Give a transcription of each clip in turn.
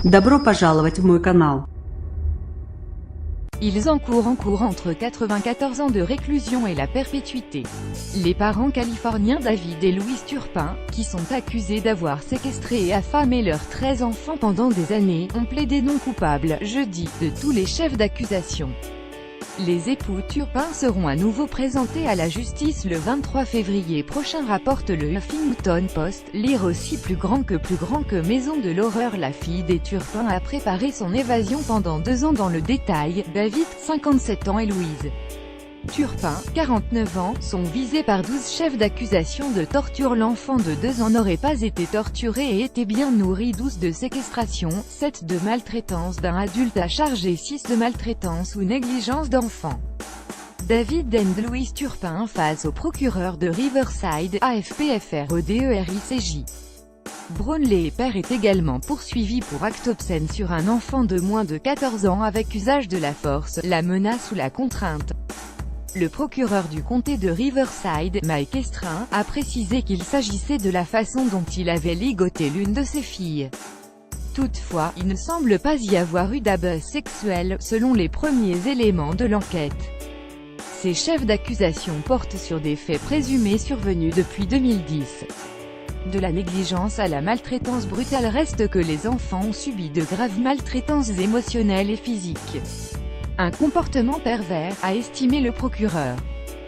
Добро пожаловать в мой канал. Ils encourent entre 94 ans de réclusion et la perpétuité. Les parents californiens David et Louise Turpin, qui sont accusés d'avoir séquestré et affamé leurs 13 enfants pendant des années, ont plaidé non coupable, jeudi, de tous les chefs d'accusation. Les époux Turpin seront à nouveau présentés à la justice le 23 février prochain, rapporte le Huffington Post. Lire aussi plus grand que Maison de l'horreur. La fille des Turpin a préparé son évasion pendant 2 ans. Dans le détail, David, 57 ans et Louise Turpin, 49 ans, sont visés par 12 chefs d'accusation de torture. L'enfant de 2 ans n'aurait pas été torturé et était bien nourri. 12 de séquestration, 7 de maltraitance d'un adulte à charge et 6 de maltraitance ou négligence d'enfant. David and Louise Turpin face au procureur de Riverside, AFPFREDERICJ. Brownlee père est également poursuivi pour acte obscène sur un enfant de moins de 14 ans avec usage de la force, la menace ou la contrainte. Le procureur du comté de Riverside, Mike Estrin, a précisé qu'il s'agissait de la façon dont il avait ligoté l'une de ses filles. Toutefois, il ne semble pas y avoir eu d'abus sexuel, selon les premiers éléments de l'enquête. Ces chefs d'accusation portent sur des faits présumés survenus depuis 2010. De la négligence à la maltraitance brutale, reste que les enfants ont subi de graves maltraitances émotionnelles et physiques. Un comportement pervers, a estimé le procureur.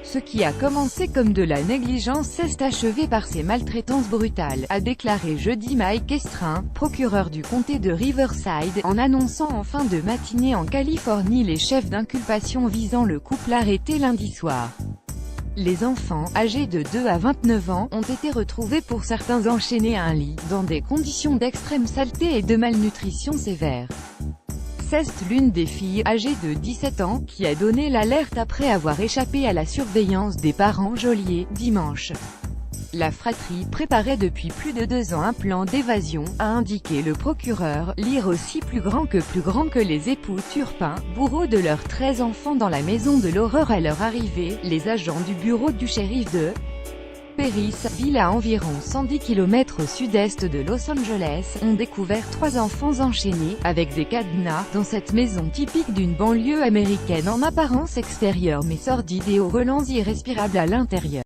Ce qui a commencé comme de la négligence s'est achevé par ces maltraitances brutales, a déclaré jeudi Mike Estrin, procureur du comté de Riverside, en annonçant en fin de matinée en Californie les chefs d'inculpation visant le couple arrêté lundi soir. Les enfants, âgés de 2 à 29 ans, ont été retrouvés pour certains enchaînés à un lit, dans des conditions d'extrême saleté et de malnutrition sévère. C'est l'une des filles, âgée de 17 ans, qui a donné l'alerte après avoir échappé à la surveillance des parents geôliers, dimanche. La fratrie préparait depuis plus de 2 ans un plan d'évasion, a indiqué le procureur. Lire aussi plus grand que les époux Turpin, bourreaux de leurs 13 enfants dans la maison de l'horreur à leur arrivée. Les agents du bureau du shérif de Perris, ville à environ 110 km au sud-est de Los Angeles, ont découvert 3 enfants enchaînés, avec des cadenas, dans cette maison typique d'une banlieue américaine en apparence extérieure mais sordide et aux relents irrespirables à l'intérieur.